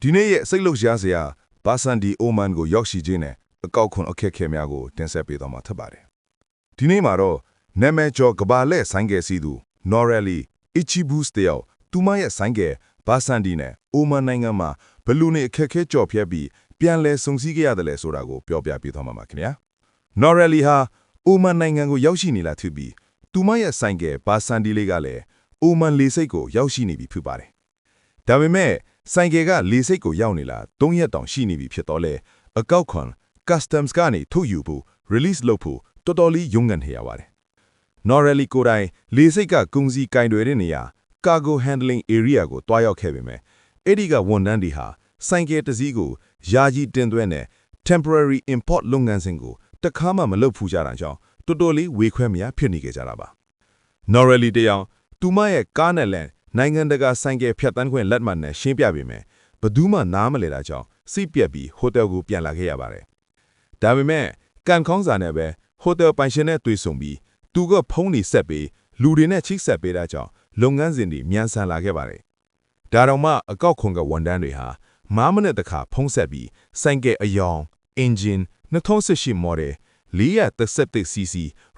ဒီနေ့ရဲ့စိတ်လှုပ်ရှားစရာဘာဆန်ဒီအိုမန်ကိုရောက်ရှိခြင်းနဲ့အကောက်ခွန်အခက်အခဲများကိုတင်ဆက်ပေးသွားမှာဖြစ်ပါတယ်။ဒီနေ့မှာတော့နာမည်ကျော်ကဘာလက်ဆိုင်ကယ်စီသူ Norelli Ichibus တယောက်သူမရဲ့ဆိုင်ကယ်ဘာဆန်ဒီနဲ့အိုမန်နိုင်ငံမှာဘလူးနေအခက်အခဲကြော်ဖြတ်ပြီးပြန်လဲဆုံစည်းခဲ့ရတယ်လဲဆိုတာကိုပြောပြပေးသွားမှာပါခင်ဗျာ။ Norelli ဟာအိုမန်နိုင်ငံကိုရောက်ရှိနေလာဖြစ်ပြီးသူမရဲ့ဆိုင်ကယ်ဘာဆန်ဒီလေးကလည်းအိုမန်လေဆိပ်ကိုရောက်ရှိနေပြီဖြစ်ပါတယ်။ဒါပေမဲ့ဆိုင်ကယ်ကလေဆိပ်ကိုရောက်နေလာ3ရက်တောင်ရှိနေပြီဖြစ်တော့လေအကောက်ခွန် customs ကနေထုတ်ယူဖို့ release လုပ်ဖို့တော်တော်လေးရုန်းကန်နေရပါတယ်။ Norelli ကိုယ်တိုင်လေဆိပ်ကကုန်စည်ကင်တွေတဲ့နေရာ cargo handling area ကိုတွားရောက်ခဲ့ပေမဲ့အဲ့ဒီကဝန်ထမ်းတွေဟာဆိုင်ကယ်တစ်စီးကိုယာယီတင်သွင်းတဲ့ temporary import လုပ်ငန်းစဉ်ကိုတခါမှမလုပ်ဖူးကြတာကြောင့်တော်တော်လေးဝေခွဲမရဖြစ်နေကြတာပါ။ Norelli တယောက်သူမရဲ့ကားနဲ့လန်နိုင်ငံတကာဆိုင်ကယ်ဖြတ်တန်းခွင့်လက်မှတ်နဲ့ရှင်းပြပေမဲ့ဘယ်သူမှနားမလည်တာကြောင့်စိတ်ပြက်ပြီးဟိုတယ်ကိုပြန်လာခဲ့ရပါတယ်။ဒါပေမဲ့ကန်ခေါင်းစာနဲ့ပဲဟိုတယ်ပိုင်ရှင်နဲ့တွေ့ဆုံပြီးသူကဖုန်းနေဆက်ပြီးလူတွေနဲ့ချိတ်ဆက်ပေးတာကြောင့်လုပ်ငန်းစဉ်တွေမြန်ဆန်လာခဲ့ပါတယ်။ဒါတော့မှအကောက်ခွန်ကဝန်ထမ်းတွေဟာ9မိနစ်တခါဖုန်းဆက်ပြီးဆိုင်ကယ်အယောင် engine 2018 model 431cc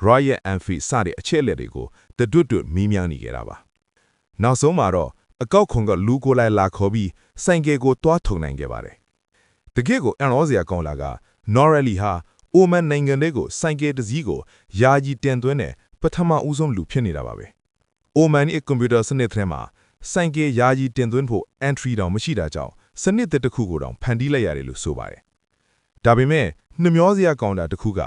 Royal Enfield စတဲ့အချက်အလက်တွေကိုတတွတ်မီးမြန်းနေကြတာပါ။နောက်ဆုံးမှာတော့အကောက်ခွန်ကလူကိုလိုက်လာခေါ်ပြီးဆိုင်ကယ်ကိုတွားထုံနိုင်ခဲ့ပါတယ်။တကယ့်ကိုအန်ရောစရာကောင်းလာက Norelli ဟာအိုမန်နိုင်ငံတွေကိုဆိုင်ကယ်တစ်စီးကိုယာယီတင်သွင်းတဲ့ပထမဦးဆုံးလူဖြစ်နေတာပါပဲ။အိုမန်ရဲ့ကွန်ပျူတာစနစ်ထဲမှာဆိုင်ကယ်ယာယီတင်သွင်းဖို့ entry တောင်မရှိတာကြောင့်စနစ်တစ်ခုကိုတောင်ဖန်တီးလိုက်ရတယ်လို့ဆိုပါတယ်။ဒါပေမဲ့နှမျောစရာကောင်းတာတစ်ခုက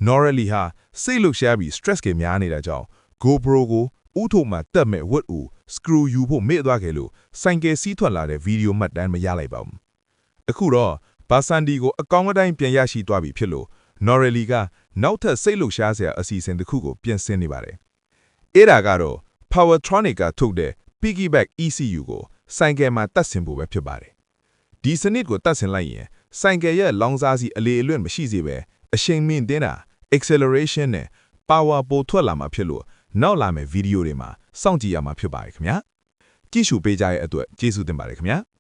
Norelli ဟာစိတ်လှုပ်ရှားပြီး stress ကများနေတာကြောင့် GoPro ကိုဥထုံမှာတက်မဲ့ဝတ်ဦး screw ယူဖို့မေ့သွားခဲ့လို့ဆိုင်ကယ်စီးထွက်လာတဲ့ဗီဒီယိုမှတ်တမ်းမရလိုက်ပါဘူး။အခုတော့ဘာဆန်ဒီကိုအကောင်းအတိုင်းပြန်ရရှိသွားပြီဖြစ်လို့ Norelli ကနောက်ထပ်စိတ်လှုပ်ရှားစရာအစီအစဉ်တစ်ခုကိုပြင်ဆင်နေပါတယ်။အဲ့ဒါကတော့ Powertronic ကထုတ်တဲ့ Piggyback ECU ကိုဆိုင်ကယ်မှာတက်ဆင်ဖို့ပဲဖြစ်ပါတယ်။ဒီစနစ်ကိုတက်ဆင်လိုက်ရင်ဆိုင်ကယ်ရဲ့လောင်စာစီအလေအလွင့်မရှိစေပဲအရှိန်မြင့်တင်တာ acceleration နဲ့ power ပိုထွက်လာမှာဖြစ်လို့နောက်လာမယ့်ဗီဒီယိုတွေမှာစောင့်ကြည့်ရမှာဖြစ်ပါတယ်ခင်ဗျာ။ကြည့်ရှုပေးကြတဲ့အတွက်ကျေးဇူးတင်ပါတယ်ခင်ဗျာ။